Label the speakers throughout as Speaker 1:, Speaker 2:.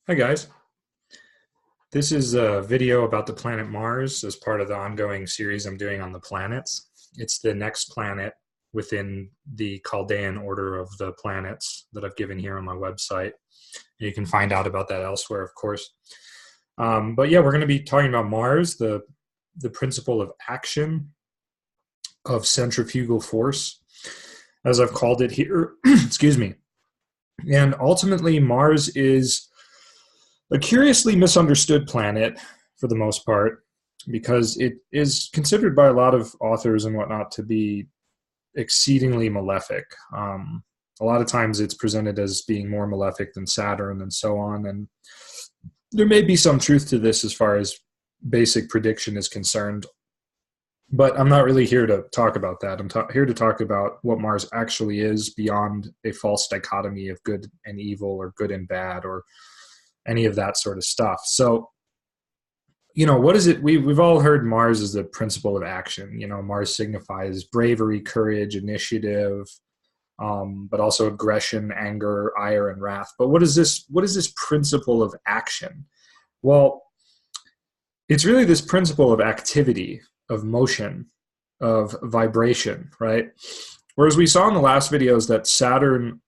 Speaker 1: Hi guys. This is a video about the planet Mars as part of the ongoing series I'm doing on the planets. It's the next planet within the Chaldean order of the planets that I've given here on my website. You can find out about that elsewhere, of course. But yeah, we're going to be talking about Mars, the principle of action, of centrifugal force, as I've called it here. Excuse me. And ultimately, Mars is a curiously misunderstood planet for the most part, because it is considered by a lot of authors and whatnot to be exceedingly malefic. A lot of times it's presented as being more malefic than Saturn and so on. And there may be some truth to this as far as basic prediction is concerned. But I'm not really here to talk about that. I'm here to talk about what Mars actually is beyond a false dichotomy of good and evil or good and bad or any of that sort of stuff. So, what is it? We've all heard Mars is the principle of action. Mars signifies bravery, courage, initiative, but also aggression, anger, ire, and wrath. But what is this? What is this principle of action? Well, it's really this principle of activity, of motion, of vibration, right? Whereas we saw in the last videos that Saturn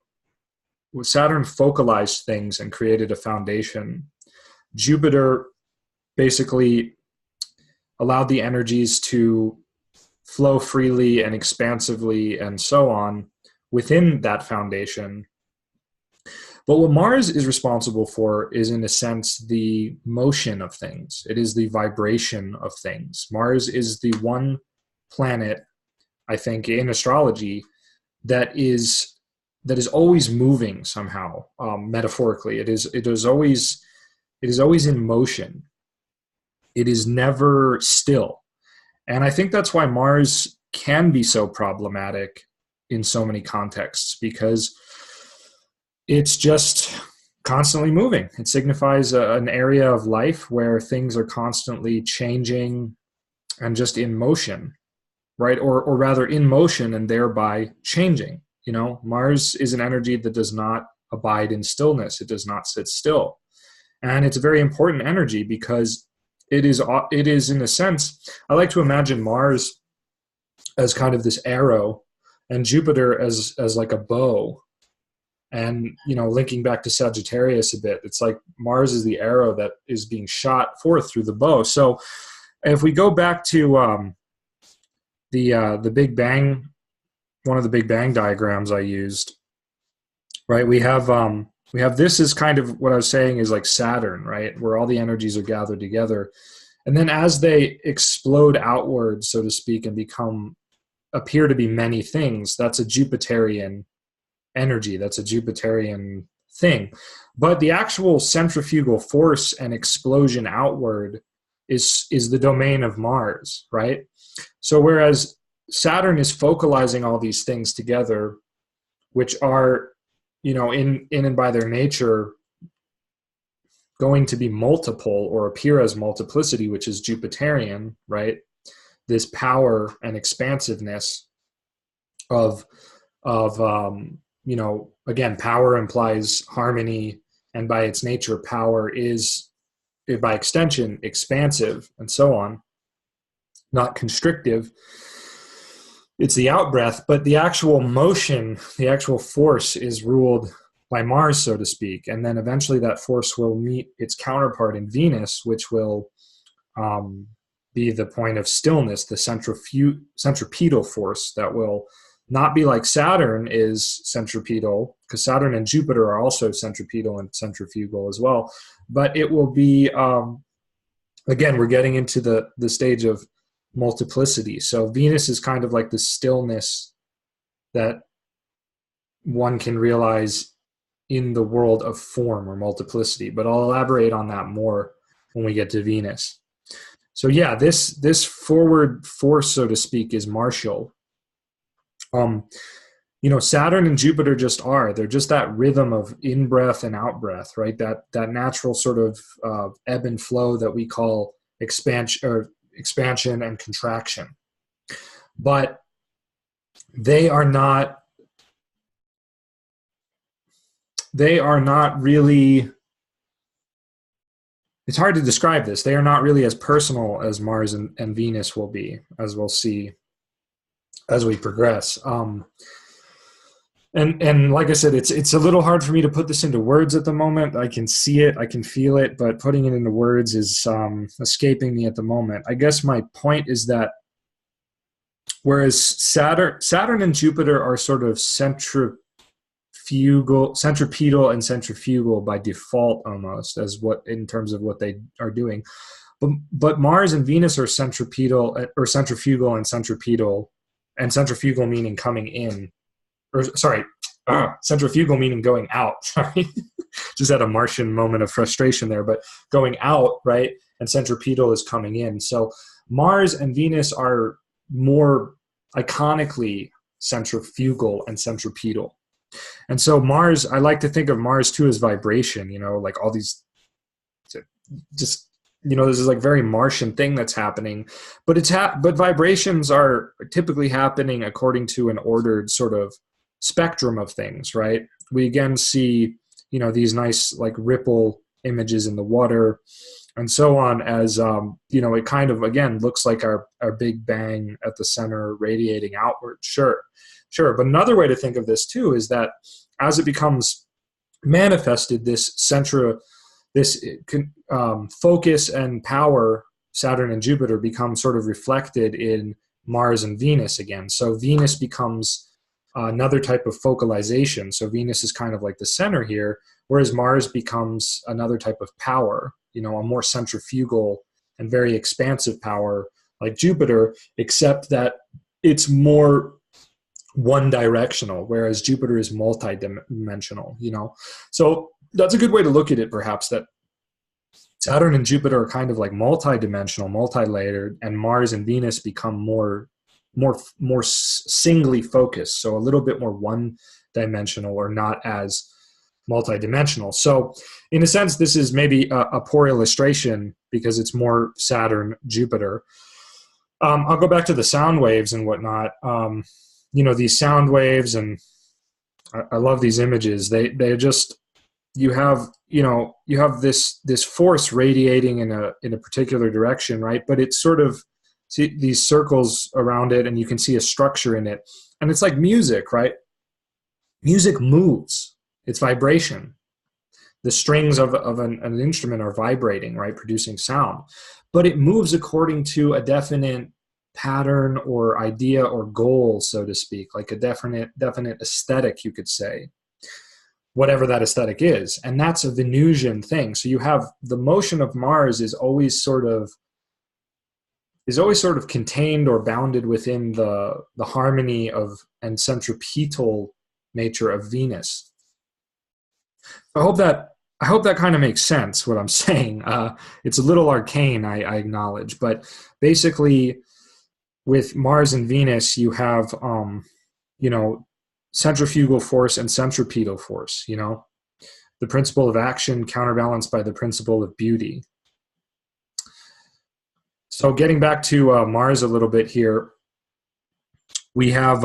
Speaker 1: focalized things and created a foundation. Jupiter basically allowed the energies to flow freely and expansively and so on within that foundation. But what Mars is responsible for is, in a sense, the motion of things. It is the vibration of things. Mars is the one planet, I think, in astrology that is always moving somehow, metaphorically. It is always in motion. It is never still. And I think that's why Mars can be so problematic in so many contexts, because it's just constantly moving. It signifies an area of life where things are constantly changing and just in motion, right? Or rather in motion and thereby changing. Mars is an energy that does not abide in stillness. It does not sit still. And it's a very important energy because it is in a sense, I like to imagine Mars as kind of this arrow and Jupiter as like a bow. And, linking back to Sagittarius a bit, it's like Mars is the arrow that is being shot forth through the bow. So if we go back to the Big Bang, one of the Big Bang diagrams I used, right? We have this is kind of what I was saying is like Saturn, right? Where all the energies are gathered together. And then as they explode outward, so to speak, and appear to be many things, that's a Jupiterian energy. That's a Jupiterian thing. But the actual centrifugal force and explosion outward is the domain of Mars, right? So whereas Saturn is focalizing all these things together, which are, in and by their nature, going to be multiple or appear as multiplicity, which is Jupiterian, right? This power and expansiveness of again, power implies harmony, and by its nature, power is, by extension, expansive and so on, not constrictive. It's the out-breath, but the actual motion, the actual force is ruled by Mars, so to speak. And then eventually that force will meet its counterpart in Venus, which will be the point of stillness, the centripetal force that will not be like Saturn is centripetal, because Saturn and Jupiter are also centripetal and centrifugal as well. But it will be, again, we're getting into the stage of multiplicity. So Venus is kind of like the stillness that one can realize in the world of form or multiplicity. But I'll elaborate on that more when we get to Venus. So yeah, this forward force, so to speak, is martial. Saturn and Jupiter they're just that rhythm of in-breath and out-breath, right? That natural sort of ebb and flow that we call expansion and contraction. But they are not really it's hard to describe this. They are not really as personal as Mars and Venus will be, as we'll see as we progress. And like I said, it's a little hard for me to put this into words at the moment. I can see it, I can feel it, but putting it into words is escaping me at the moment. I guess my point is that whereas Saturn and Jupiter are sort of centripetal and centrifugal by default, almost, as what in terms of what they are doing. But Mars and Venus are centripetal or centrifugal and centripetal, and centrifugal meaning coming in, or sorry, centrifugal meaning going out. Sorry, just had a Martian moment of frustration there, but going out, right? And centripetal is coming in. So Mars and Venus are more iconically centrifugal and centripetal. And so Mars, I like to think of Mars too as vibration, like all these just, this is like very Martian thing that's happening, but but vibrations are typically happening according to an ordered sort of spectrum of things, right? We again see, these nice like ripple images in the water and so on as, it kind of, again, looks like our Big Bang at the center radiating outward. Sure. But another way to think of this too is that as it becomes manifested, this focus and power, Saturn and Jupiter, become sort of reflected in Mars and Venus again. So Venus becomes another type of focalization. So Venus is kind of like the center here, whereas Mars becomes another type of power, a more centrifugal and very expansive power like Jupiter, except that it's more one directional, whereas Jupiter is multi-dimensional, So that's a good way to look at it, perhaps, that Saturn and Jupiter are kind of like multi-dimensional, multi-layered, and Mars and Venus become more singly focused, so a little bit more one-dimensional or not as multi-dimensional. So in a sense, this is maybe a poor illustration because it's more Saturn, Jupiter. I'll go back to the sound waves and whatnot. These sound waves, and I love these images. They just, you have this force radiating in a particular direction, right? But it's sort of, see these circles around it, and you can see a structure in it. And it's like music, right? Music moves. It's vibration. The strings of an instrument are vibrating, right? Producing sound. But it moves according to a definite pattern or idea or goal, so to speak, like a definite aesthetic, you could say, whatever that aesthetic is. And that's a Venusian thing. So you have the motion of Mars is always sort of contained or bounded within the harmony of and centripetal nature of Venus. I hope that kind of makes sense, what I'm saying. It's a little arcane, I acknowledge, but basically with Mars and Venus, you have, centrifugal force and centripetal force, the principle of action counterbalanced by the principle of beauty. So getting back to Mars a little bit here, we have,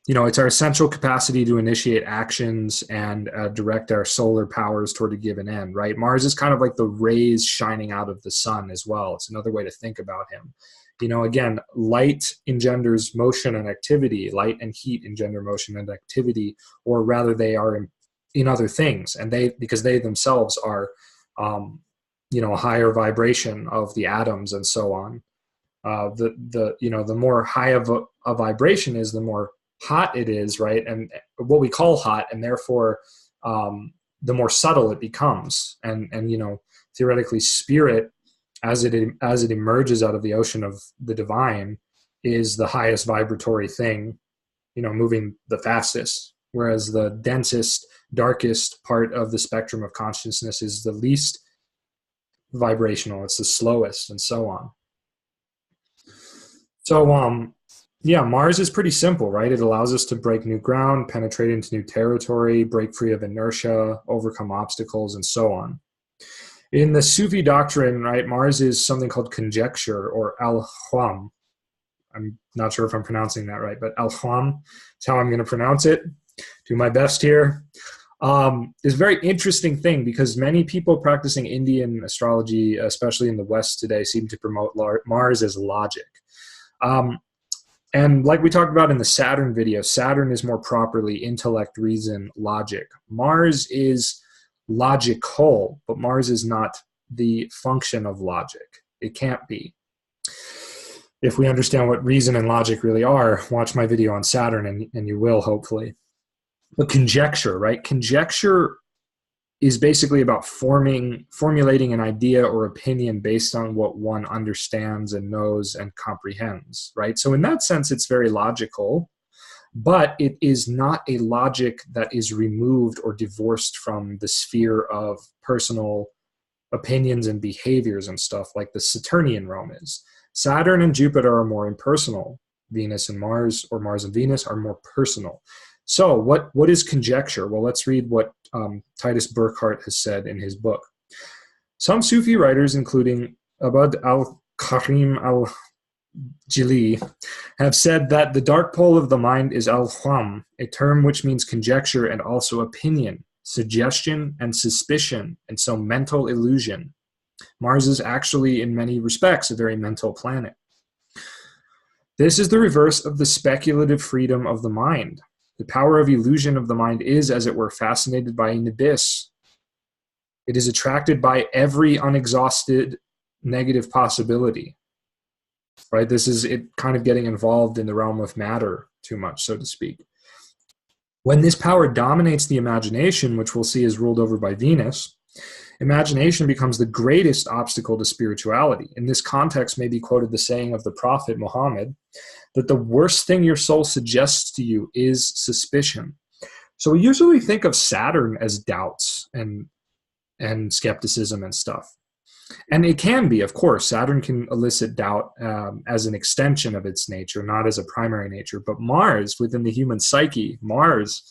Speaker 1: it's our essential capacity to initiate actions and direct our solar powers toward a given end, right? Mars is kind of like the rays shining out of the sun as well. It's another way to think about him. Again, light engenders motion and activity. Light and heat engender motion and activity, or rather they are in other things. And because they themselves are, a higher vibration of the atoms and so on. The more high of a vibration is, the more hot it is, right? And what we call hot, and therefore the more subtle it becomes. And theoretically, spirit, as it emerges out of the ocean of the divine, is the highest vibratory thing, moving the fastest, whereas the densest, darkest part of the spectrum of consciousness is the least vibrational, it's the slowest, and so on. So Mars is pretty simple, right? It allows us to break new ground, penetrate into new territory, break free of inertia, overcome obstacles, and so on. In the Sufi doctrine, right, Mars is something called conjecture, or al-Hwam. I'm not sure if I'm pronouncing that right, but al-Hwam is how I'm going to pronounce it. Do my best here. is a very interesting thing because many people practicing Indian astrology, especially in the West today, seem to promote Mars as logic. And like we talked about in the Saturn video, Saturn is more properly intellect, reason, logic. Mars is logical, but Mars is not the function of logic. It can't be. If we understand what reason and logic really are, watch my video on Saturn and you will, hopefully. But conjecture, right? Conjecture is basically about formulating an idea or opinion based on what one understands and knows and comprehends, right? So in that sense, it's very logical, but it is not a logic that is removed or divorced from the sphere of personal opinions and behaviors and stuff like the Saturnian realm is. Saturn and Jupiter are more impersonal. Venus and Mars, or Mars and Venus, are more personal. So what is conjecture? Well, let's read what Titus Burckhardt has said in his book. Some Sufi writers, including Abd al-Karim al-Jili, have said that the dark pole of the mind is al-Hwam, a term which means conjecture and also opinion, suggestion and suspicion, and so mental illusion. Mars is actually, in many respects, a very mental planet. This is the reverse of the speculative freedom of the mind. The power of illusion of the mind is, as it were, fascinated by an abyss. It is attracted by every unexhausted negative possibility. Right? This is it kind of getting involved in the realm of matter too much, so to speak. When this power dominates the imagination, which we'll see is ruled over by Venus, imagination becomes the greatest obstacle to spirituality. In this context may be quoted the saying of the Prophet Muhammad, that the worst thing your soul suggests to you is suspicion. So we usually think of Saturn as doubts and skepticism and stuff. And it can be, of course, Saturn can elicit doubt as an extension of its nature, not as a primary nature. But Mars, within the human psyche, Mars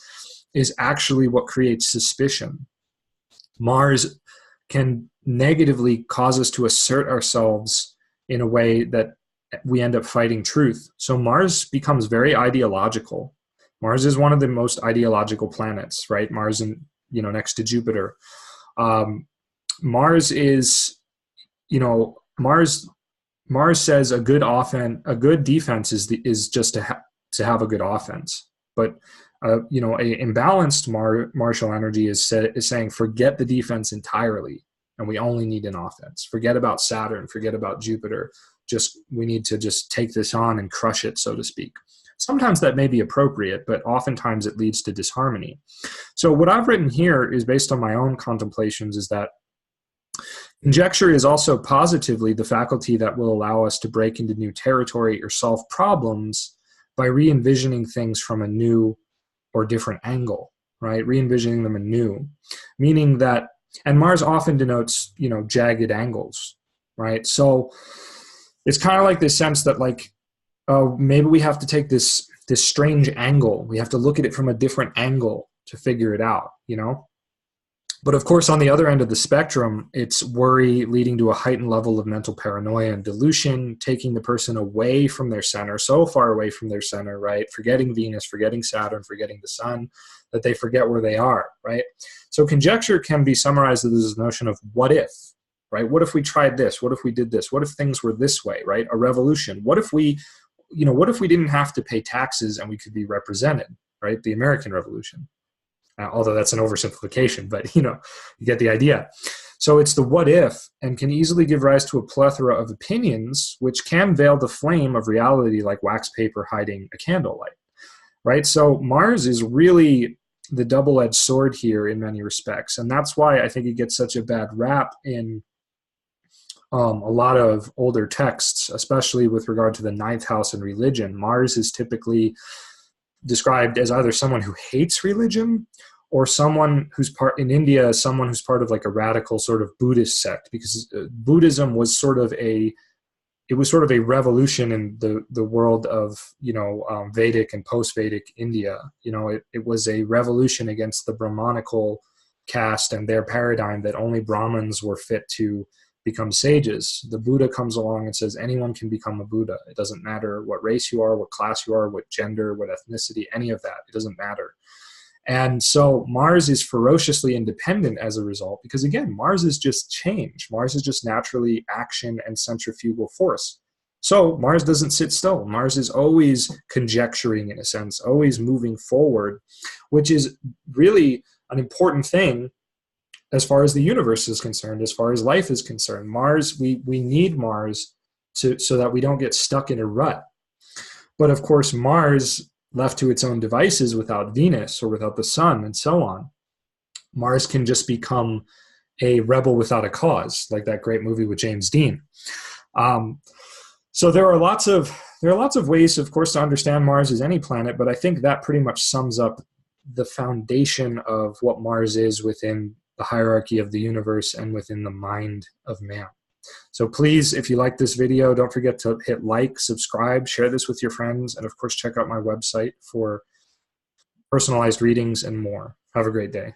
Speaker 1: is actually what creates suspicion. Mars can negatively cause us to assert ourselves in a way that we end up fighting truth. So Mars becomes very ideological. Mars is one of the most ideological planets, right? Mars, next to Jupiter. Mars is, Mars says a good defense is just to have a good offense. But a imbalanced martial energy is saying forget the defense entirely, and we only need an offense. Forget about Saturn. Forget about Jupiter. We need to just take this on and crush it, so to speak. Sometimes that may be appropriate, but oftentimes it leads to disharmony. So what I've written here is based on my own contemplations, is that conjecture is also positively the faculty that will allow us to break into new territory or solve problems by re-envisioning things from a new or different angle, right? Re-envisioning them anew, meaning that, and Mars often denotes, jagged angles, right? So it's kind of like this sense that maybe we have to take this strange angle. We have to look at it from a different angle to figure it out, But of course, on the other end of the spectrum, it's worry leading to a heightened level of mental paranoia and delusion, taking the person away from their center, so far away from their center, right? Forgetting Venus, forgetting Saturn, forgetting the sun, that they forget where they are, right? So conjecture can be summarized as this notion of what if, right? What if we tried this? What if we did this? What if things were this way, right? A revolution. What if we didn't have to pay taxes and we could be represented, right? The American Revolution. Although that's an oversimplification, but you get the idea. So it's the what if, and can easily give rise to a plethora of opinions, which can veil the flame of reality like wax paper hiding a candlelight, right? So Mars is really the double-edged sword here in many respects, and that's why I think it gets such a bad rap in a lot of older texts, especially with regard to the ninth house and religion. Mars is typically described as either someone who hates religion or someone who's in India, someone who's part of a radical sort of Buddhist sect, because Buddhism was sort of a revolution in the world of, Vedic and post-Vedic India. It was a revolution against the Brahmanical caste and their paradigm that only Brahmins were fit to become sages. The Buddha comes along and says anyone can become a Buddha. It doesn't matter what race you are, what class you are, what gender, what ethnicity, any of that. It doesn't matter. And so Mars is ferociously independent as a result, because again, Mars is just change. Mars is just naturally action and centrifugal force. So Mars doesn't sit still. Mars is always conjecturing, in a sense, always moving forward, which is really an important thing as far as the universe is concerned, as far as life is concerned. Mars, we need Mars so that we don't get stuck in a rut. But of course, Mars, left to its own devices without Venus or without the sun and so on, Mars can just become a rebel without a cause, like that great movie with James Dean. So there are lots of ways, of course, to understand Mars as any planet, but I think that pretty much sums up the foundation of what Mars is within the hierarchy of the universe and within the mind of man. So please, if you like this video, don't forget to hit like, subscribe, share this with your friends, and of course, check out my website for personalized readings and more. Have a great day.